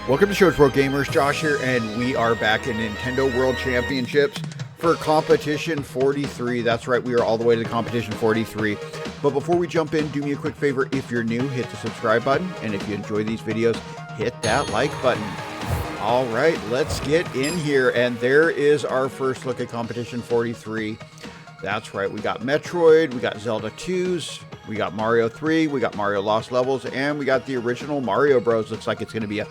Welcome to Show's World Gamers, Josh here, and we are back in Nintendo World Championships for Competition 43. That's right, we are all the way to Competition 43. But before we jump in, do me a quick favor. If you're new, hit the subscribe button, and if you enjoy these videos, hit that like button. All right, let's get in here, and there is our first look at Competition 43. That's right, we got Metroid, we got Zelda 2s, we got Mario 3, we got Mario Lost Levels, and we got the original Mario Bros. Looks like it's going to be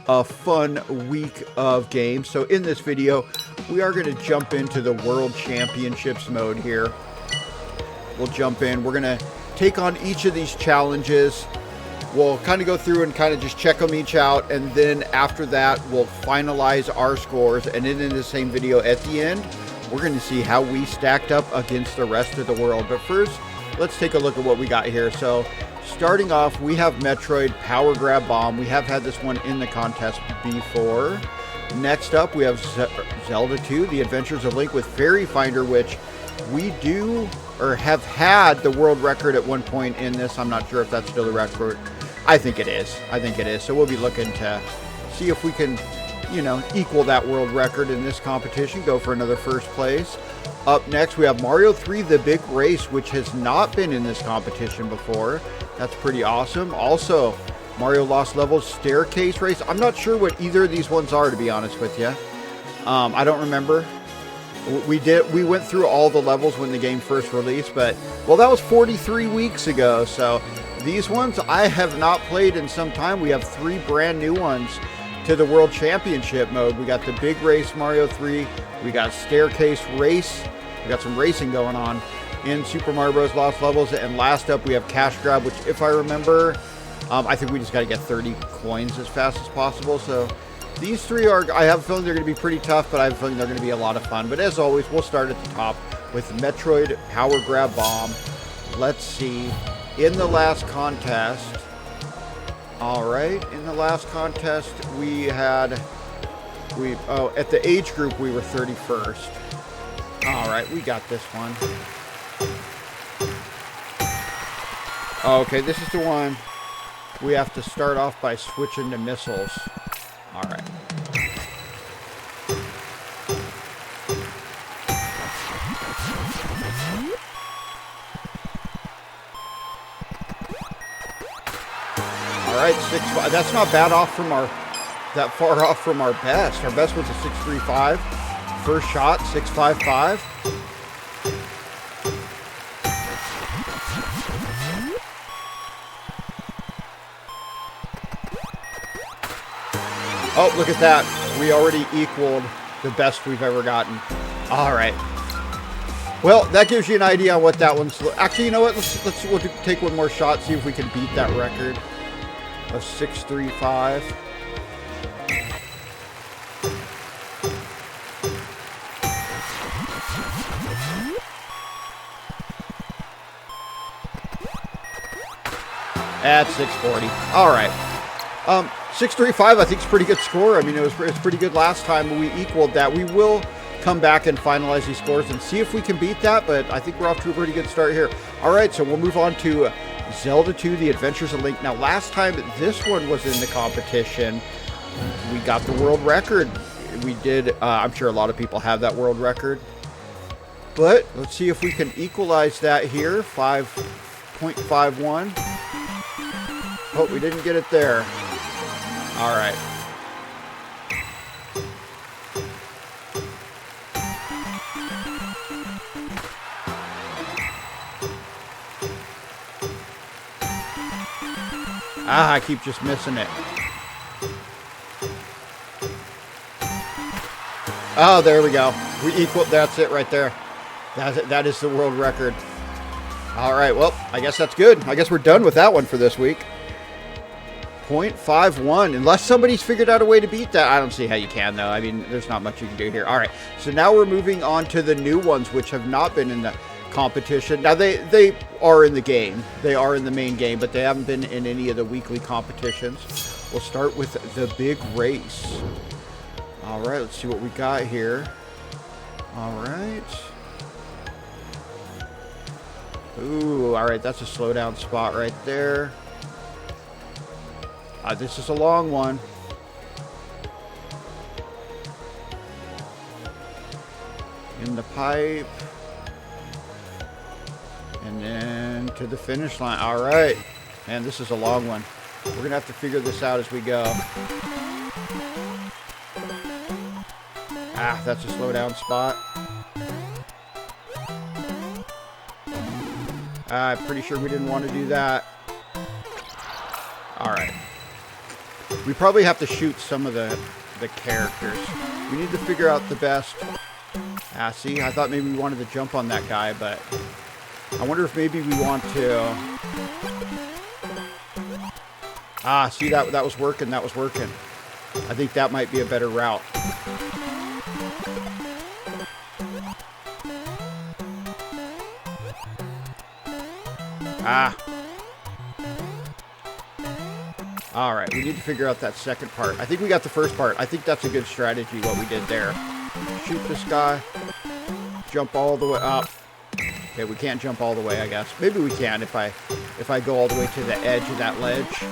a fun week of games. So in this video, we are going to jump into the World Championships mode here. We'll jump in. We're going to take on each of these challenges. We'll kind of go through and kind of just check them each out, and then after that, we'll finalize our scores, and then in the same video at the end, we're going to see how we stacked up against the rest of the world. But first, let's take a look at what we got here. So, starting off, we have Metroid Power Grab Bomb. We have had this one in the contest before. Next up, we have Zelda 2, The Adventures of Link with Fairy Finder, which we do, or have had the world record at one point in this. I'm not sure if that's still the record. I think it is. I think it is. So we'll be looking to see if we can, you know, equal that world record in this competition, go for another first place. Up next, we have Mario 3, The Big Race, which has not been in this competition before. That's pretty awesome. Also, Mario Lost Levels, Staircase Race. I'm not sure what either of these ones are, to be honest with you. I don't remember. We went through all the levels when the game first released, but, well, that was 43 weeks ago, so these ones I have not played in some time. We have 3 brand new ones to the World Championship mode. We got the Big Race Mario 3, we got Staircase Race, we got some racing going on in Super Mario Bros. Lost Levels, and last up we have Cash Grab, which, if I remember, I think we just got to get 30 coins as fast as possible. So these 3 are, I have a feeling they're going to be pretty tough, but I have a feeling they're going to be a lot of fun. But as always, we'll start at the top with Metroid Power Grab Bomb. Let's see, in the last contest, alright, in the last contest we had, at the age group we were 31st. Alright, we got this one. Okay, this is the one we have to start off by switching to missiles. Alright. Alright, 6-5. That's not bad off from that far off from our best. Our best was a 6-3-5. First shot, 6-5-5. Oh, look at that. We already equaled the best we've ever gotten. All right. Well, that gives you an idea on what that one's... Actually, you know what? We'll take one more shot, see if we can beat that record of 6-3-5. At 640. All right. 6-3-5, I think, is a pretty good score. I mean, it was pretty good last time when we equaled that. We will come back and finalize these scores and see if we can beat that, but I think we're off to a pretty good start here. All right, so we'll move on to Zelda 2, The Adventures of Link. Now, last time this one was in the competition, we got the world record. We did, I'm sure a lot of people have that world record, but let's see if we can equalize that here. 5.51. Oh, we didn't get it there. All right. I keep just missing it. Oh, there we go. We equaled. That's it right there. That is the world record. All right. Well, I guess that's good. I guess we're done with that one for this week. 0.51. Unless somebody's figured out a way to beat that. I don't see how you can, though. I mean, there's not much you can do here. All right. So now we're moving on to the new ones, which have not been in the competition. Now, they are in the game. They are in the main game, but they haven't been in any of the weekly competitions. We'll start with the Big Race. All right. Let's see what we got here. All right. Ooh, all right. That's a slowdown spot right there. This is a long one. In the pipe. And then to the finish line. All right. Man, this is a long one. We're going to have to figure this out as we go. Ah, that's a slow down spot. I'm pretty sure we didn't want to do that. Alright. We probably have to shoot some of the characters. We need to figure out the best. Ah, see, I thought maybe we wanted to jump on that guy, but I wonder if maybe we want to... Ah, see, that was working, that was working. I think that might be a better route. Ah. Alright, we need to figure out that second part. I think we got the first part. I think that's a good strategy, what we did there. Shoot this guy. Jump all the way up. Okay, we can't jump all the way, I guess. Maybe we can if I go all the way to the edge of that ledge.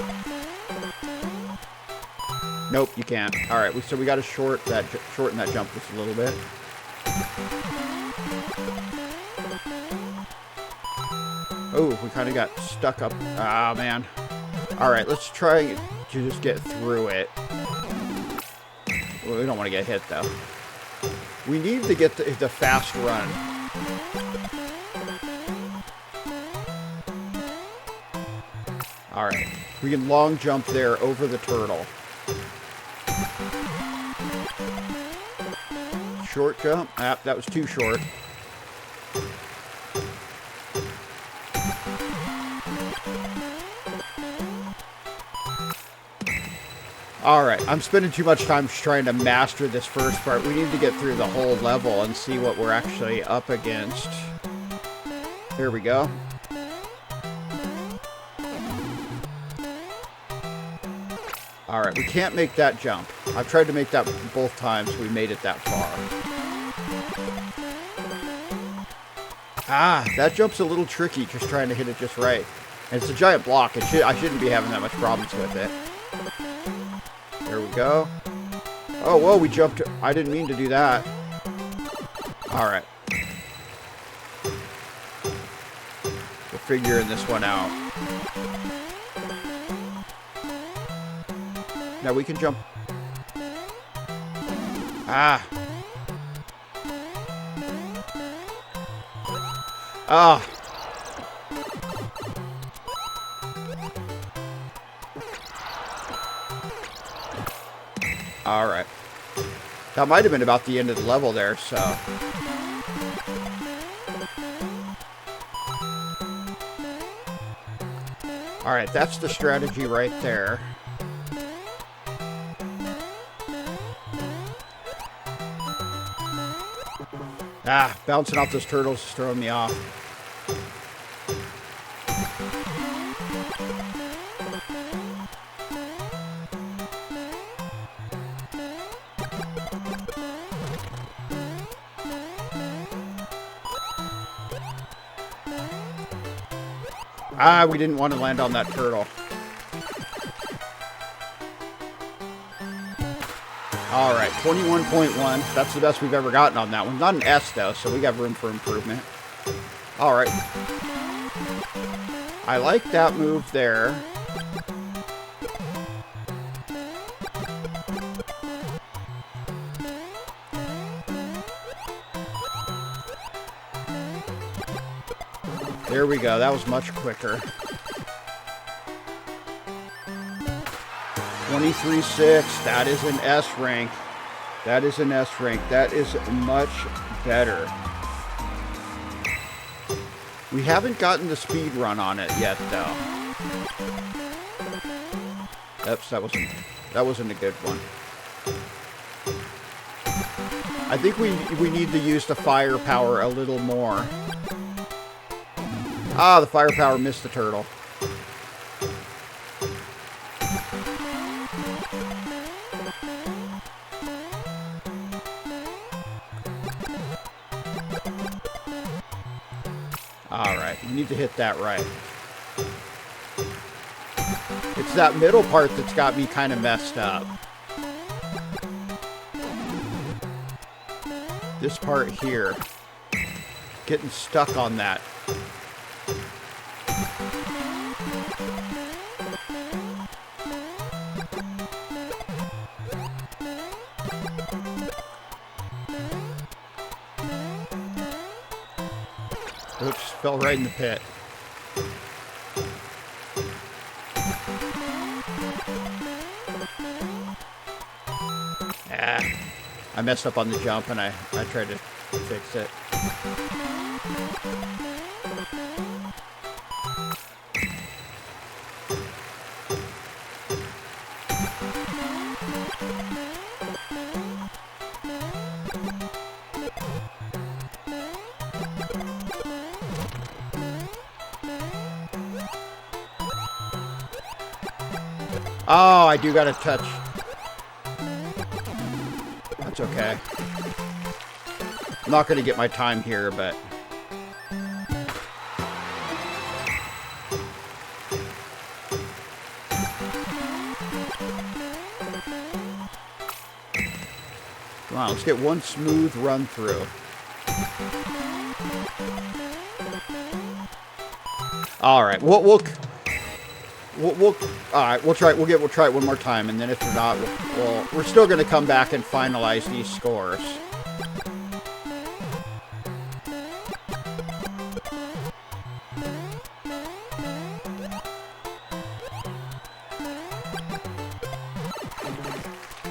Nope, you can't. Alright, so we got to shorten that jump just a little bit. Oh, we kind of got stuck up. Ah, man. Alright, let's try to just get through it. Well, we don't want to get hit, though. We need to get the fast run. Alright. We can long jump there over the turtle. Short jump. Ah, that was too short. Alright, I'm spending too much time trying to master this first part. We need to get through the whole level and see what we're actually up against. There we go. Alright, we can't make that jump. I've tried to make that both times. We made it that far. Ah, that jump's a little tricky, just trying to hit it just right. And it's a giant block. I shouldn't be having that much problems with it. There we go. Oh, whoa, we jumped. I didn't mean to do that. Alright. We're figuring this one out. Now we can jump. Ah. Ah. Alright. That might have been about the end of the level there, so... Alright, that's the strategy right there. Ah, bouncing off those turtles is throwing me off. Ah, we didn't want to land on that turtle. Alright, 21.1. That's the best we've ever gotten on that one. Not an S, though, so we got room for improvement. Alright. I like that move there. There we go. That was much quicker. 23.6. That is an S rank. That is an S rank. That is much better. We haven't gotten the speed run on it yet, though. Oops, that wasn't a good one. I think we need to use the firepower a little more. Ah, the firepower missed the turtle. Alright, we need to hit that right. It's that middle part that's got me kind of messed up. This part here. Getting stuck on that. Oops, fell right in the pit. I messed up on the jump and I tried to fix it. Oh, I do gotta touch. That's okay. I'm not gonna get my time here, but... Come on, let's get one smooth run through. All right, we'll try it one more time, and then if not, we're still going to come back and finalize these scores.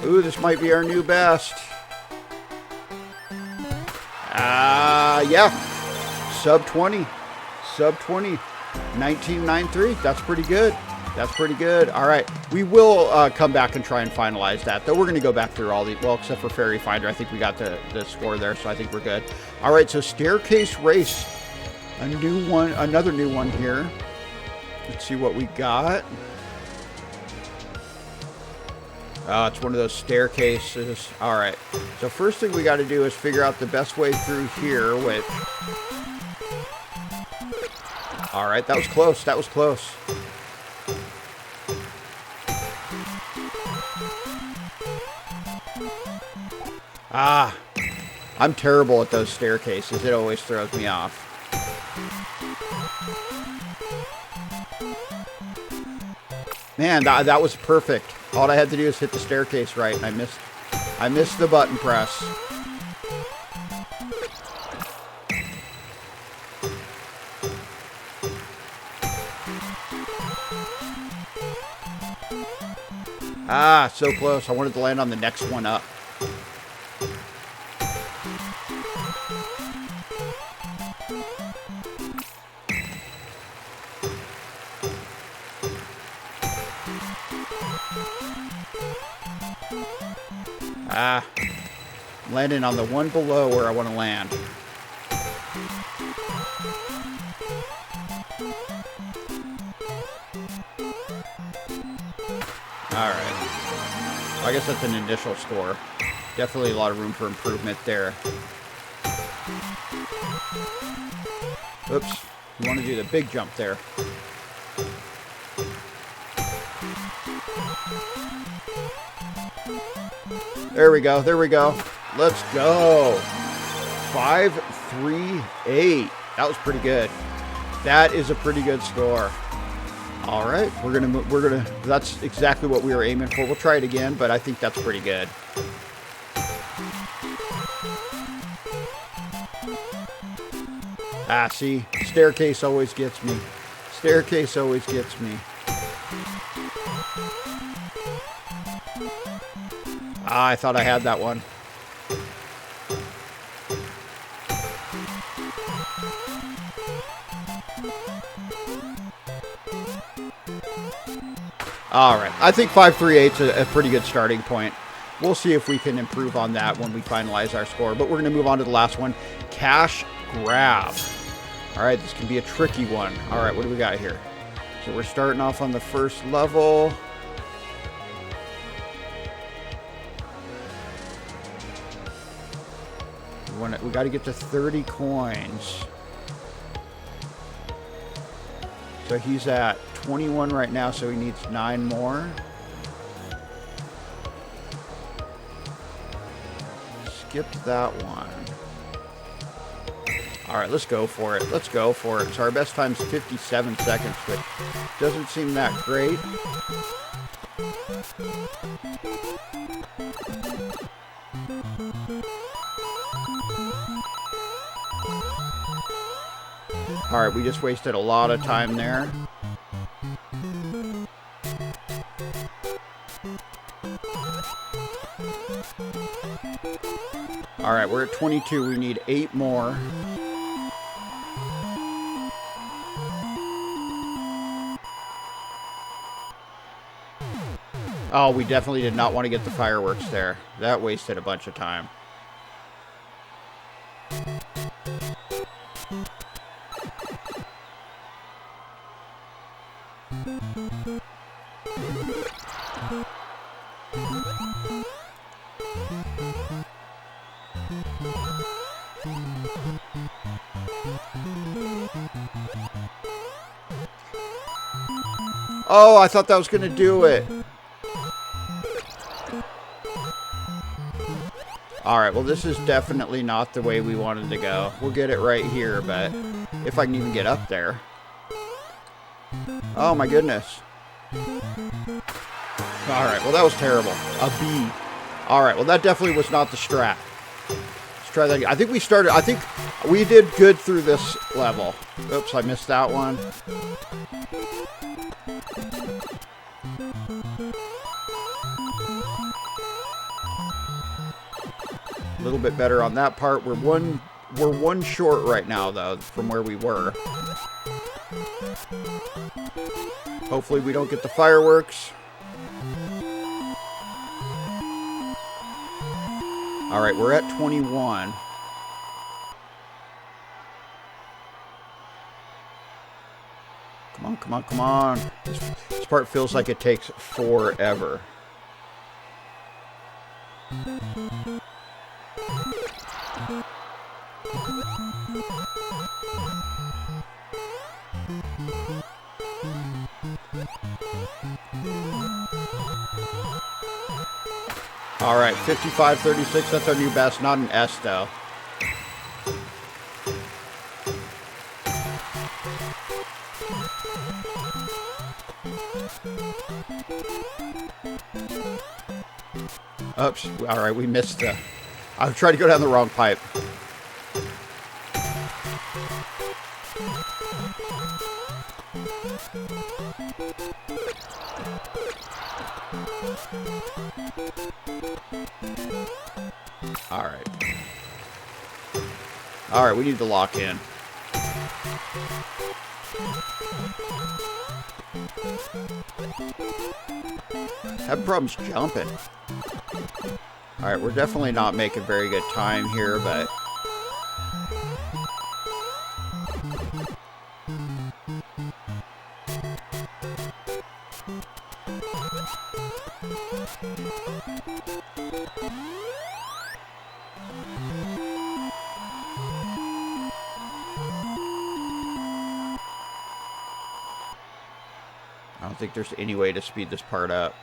Ooh, this might be our new best. Yeah, sub 20, 1993. That's pretty good. That's pretty good. All right. We will come back and try and finalize that, though. We're going to go back through all the... Well, except for Fairy Finder. I think we got the score there, so I think we're good. All right, so Staircase Race. A new one. Another new one here. Let's see what we got. It's one of those staircases. All right. So first thing we got to do is figure out the best way through here, which... All right, that was close. That was close. I'm terrible at those staircases. It always throws me off. Man, that was perfect. All I had to do is hit the staircase right, and I missed the button press. So close. I wanted to land on the next one up. Landing on the one below where I want to land. Alright. I guess that's an initial score. Definitely a lot of room for improvement there. Oops. You want to do the big jump there. There we go. There we go. Let's go. 5-3-8. That was pretty good. That is a pretty good score. All right, we're gonna. That's exactly what we were aiming for. We'll try it again, but I think that's pretty good. See, staircase always gets me. Staircase always gets me. I thought I had that one. All right. I think 5-3-8 is a pretty good starting point. We'll see if we can improve on that when we finalize our score. But we're going to move on to the last one. Cash Grab. All right. This can be a tricky one. All right. What do we got here? So we're starting off on the first level. We got to get to 30 coins. So he's at 21 right now, so he needs 9 more. skipped that one. All right, let's go for it. Let's go for it. So our best time's 57 seconds, which doesn't seem that great. All right, we just wasted a lot of time there. All right, we're at 22. We need 8 more. Oh, we definitely did not want to get the fireworks there. That wasted a bunch of time. Oh, I thought that was going to do it. Alright, well this is definitely not the way we wanted to go. We'll get it right here, but if I can even get up there. Oh my goodness. Alright, well that was terrible. A B. Alright, well that definitely was not the strat. Let's try that again. I think we did good through this level. Oops, I missed that one. A little bit better on that part. We're one short right now though from where we were. Hopefully we don't get the fireworks. All right, we're at 21. Come on, come on, come on. This part feels like it takes forever. All right, 55.36. That's our new best. Not an S, though. Oops. All right, we missed the... I tried to go down the wrong pipe. All right, we need to lock in. Have problems jumping. All right, we're definitely not making very good time here, but... I don't think there's any way to speed this part up.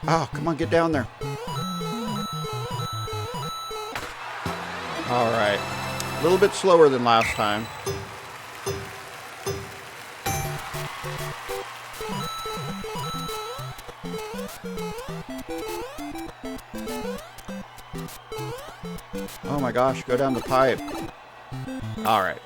Oh, come on, get down there. All right. A little bit slower than last time. Oh my gosh, go down the pipe. All right.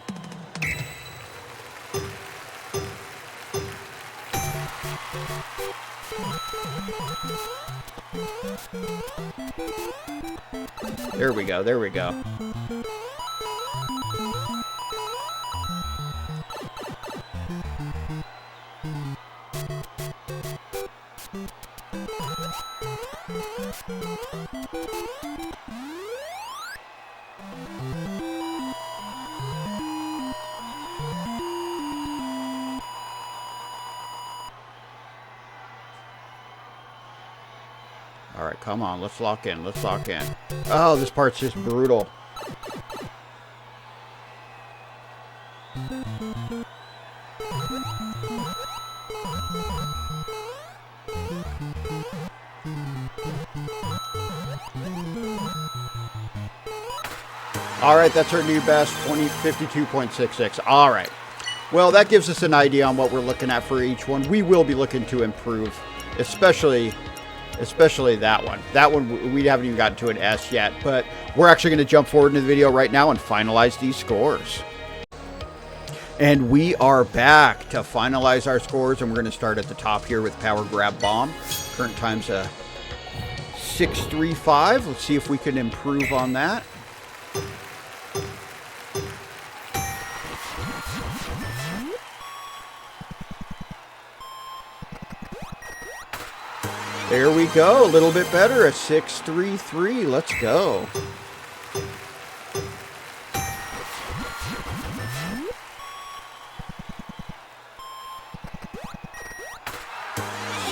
There we go, there we go. Come on, let's lock in. Let's lock in. Oh, this part's just brutal. All right, that's our new best, 52.66. All right. Well, that gives us an idea on what we're looking at for each one. We will be looking to improve, especially that one. That one, we haven't even gotten to an S yet, but we're actually going to jump forward into the video right now and finalize these scores. And we are back to finalize our scores, and we're going to start at the top here with Power Grab Bomb. Current time's 6:35. Let's see if we can improve on that. There we go, a little bit better at 6:33. Let's go.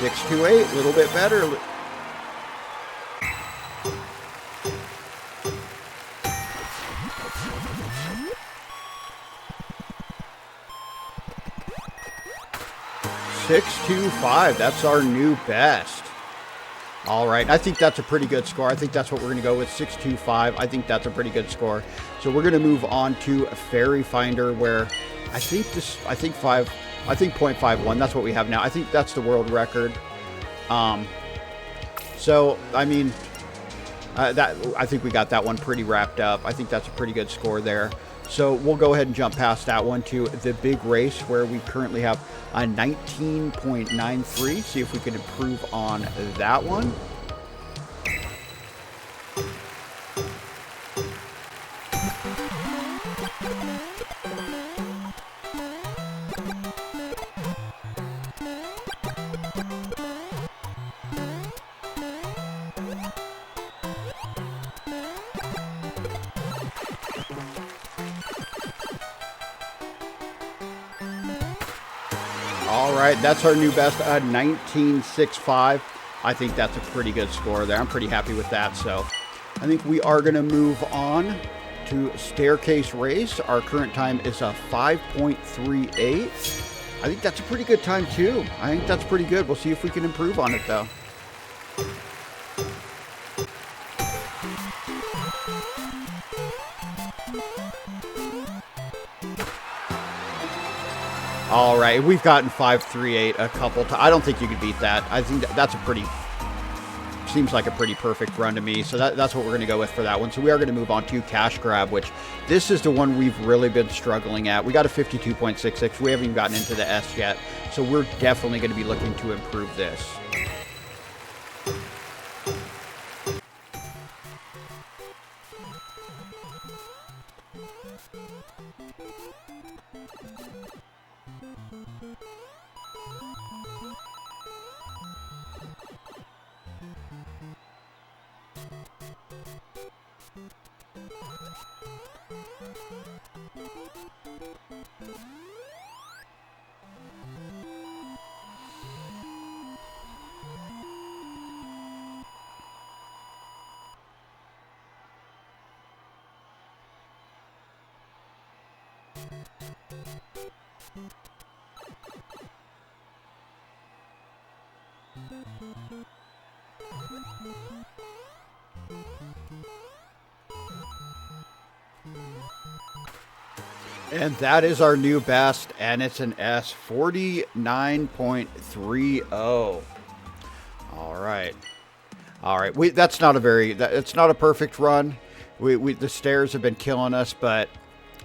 Six to 8, a little bit better. Six to 5. That's our new best. All right, I think that's a pretty good score. I think that's what we're going to go with, 625. I think that's a pretty good score. So we're going to move on to Fairy Finder, where I think 0.51. That's what we have now. I think that's the world record. So I mean, I think we got that one pretty wrapped up. I think that's a pretty good score there. So we'll go ahead and jump past that one to the big race, where we currently have a 19.93. See if we can improve on that one. All right, that's our new best, 19.65. I think that's a pretty good score there. I'm pretty happy with that. So I think we are going to move on to Staircase Race. Our current time is a 5.38. I think that's a pretty good time too. I think that's pretty good. We'll see if we can improve on it though. All right, we've gotten 5.38 a couple times. I don't think you could beat that. I think that's a pretty, seems like a pretty perfect run to me. So that's what we're going to go with for that one. So we are going to move on to Cash Grab, which this is the one we've really been struggling at. We got a 52.66. We haven't even gotten into the S yet. So we're definitely going to be looking to improve this. And that is our new best, and it's an S, 49.30. All right. All right. That's not a very, it's not a perfect run. The stairs have been killing us, but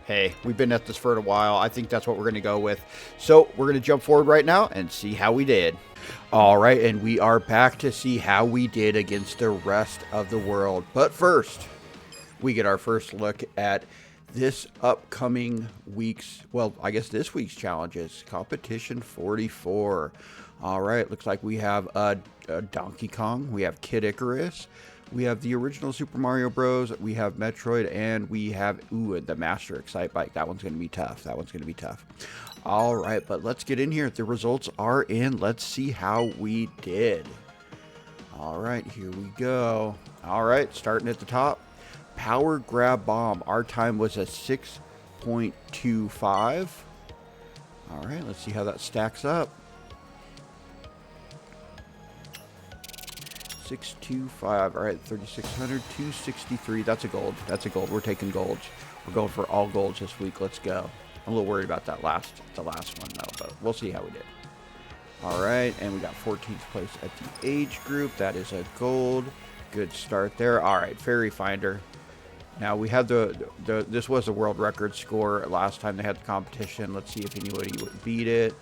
hey, we've been at this for a while. I think that's what we're going to go with. So we're going to jump forward right now and see how we did. All right, and we are back to see how we did against the rest of the world. But first, we get our first look at this upcoming week's, well, I guess this week's challenges, competition 44. All right, looks like we have Donkey Kong, we have Kid Icarus, we have the original Super Mario Bros, we have Metroid, and we have, the Master Excitebike. That one's going to be tough. That one's going to be tough. All right, but let's get in here. The results are in. Let's see how we did. All right, here we go. All right, starting at the top. Power grab bomb. Our time was a 6.25. All right, let's see how that stacks up. 625. All right, 3,600, 263. That's a gold. That's a gold. We're taking golds. We're going for all golds this week. Let's go. I'm a little worried about the last one though, but we'll see how we did. All right, and we got 14th place at the age group. That is a gold. Good start there. All right, Fairy Finder. Now we had this was a world record score last time they had the competition. Let's see if anybody would beat it.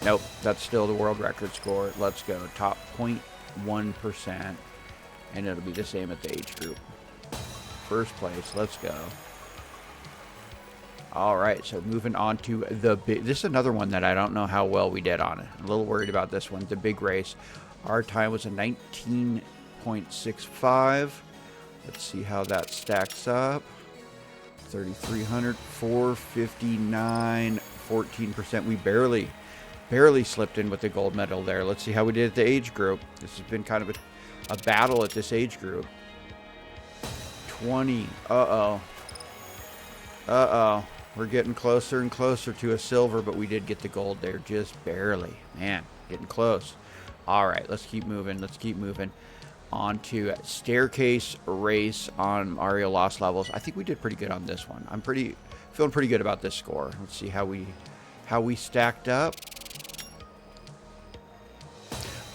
Nope, that's still the world record score. Let's go. Top 0.1%, and it'll be the same at the age group. First place. Let's go. All right, so moving on to the big. This is another one that I don't know how well we did on it. I'm a little worried about this one. The big race. Our time was a 19.65. Let's see how that stacks up. 3,300, 459, 14%. We barely slipped in with the gold medal there. Let's see how we did at the age group. This has been kind of a battle at this age group. 20. Uh-oh. We're getting closer and closer to a silver, but we did get the gold there just barely. Man, getting close. All right, let's keep moving. Let's keep moving on to staircase race on Mario Lost Levels. I think we did pretty good on this one. I'm feeling pretty good about this score. Let's see how we stacked up.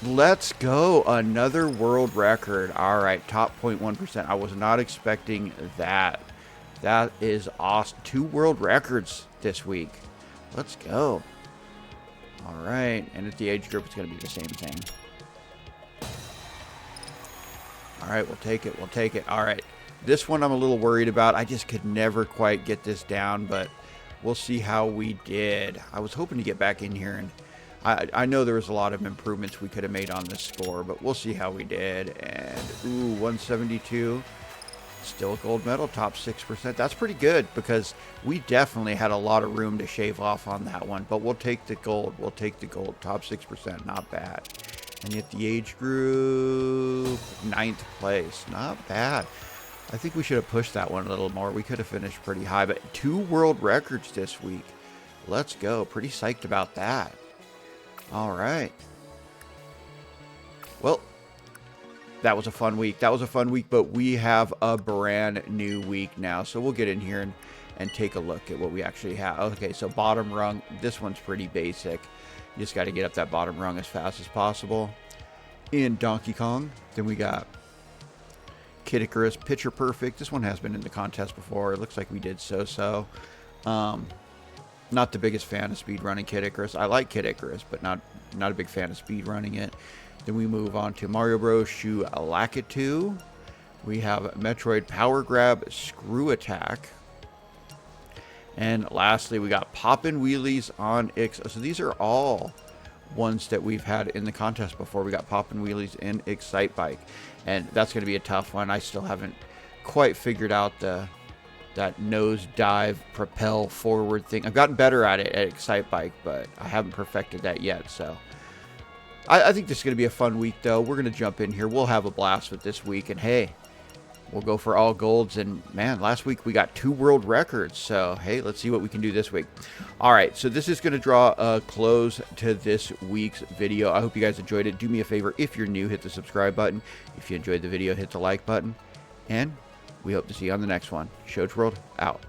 Let's go. Another world record. All right, top 0.1%. I was not expecting that. That is awesome. 2 world records this week. Let's go. All right, and at the age group, it's going to be the same thing. All right, we'll take it. We'll take it. All right. This one I'm a little worried about. I just could never quite get this down, but we'll see how we did. I was hoping to get back in here, and I know there was a lot of improvements we could have made on this score, but we'll see how we did. And, ooh, 172. Still a gold medal, top 6%. That's pretty good because we definitely had a lot of room to shave off on that one, but we'll take the gold. We'll take the gold. Top 6%. Not bad. And at the age group, 9th place. Not bad. I think we should have pushed that one a little more. We could have finished pretty high, but 2 world records this week. Let's go. Pretty psyched about that. All right. Well, that was a fun week. That was a fun week, but we have a brand new week now. So we'll get in here and take a look at what we actually have. Okay, so bottom rung. This one's pretty basic. You just got to get up that bottom rung as fast as possible. In Donkey Kong, then we got Kid Icarus, Picture Perfect. This one has been in the contest before. It looks like we did so-so. Not the biggest fan of speedrunning Kid Icarus. I like Kid Icarus, but not a big fan of speedrunning it. Then we move on to Mario Bros. Shoe Lakitu. We have Metroid Power Grab Screw Attack. And lastly, we got Poppin' Wheelies on X. So these are all ones that we've had in the contest before. We got Poppin' Wheelies in Excitebike. And that's going to be a tough one. I still haven't quite figured out that nose dive, propel forward thing. I've gotten better at it at Excitebike, but I haven't perfected that yet. So I think this is going to be a fun week, though. We're going to jump in here. We'll have a blast with this week. And, hey, we'll go for all golds. And, man, last week we got 2 world records. So, hey, let's see what we can do this week. All right, so this is going to draw a close to this week's video. I hope you guys enjoyed it. Do me a favor. If you're new, hit the subscribe button. If you enjoyed the video, hit the like button. And we hope to see you on the next one. Shoach World, out.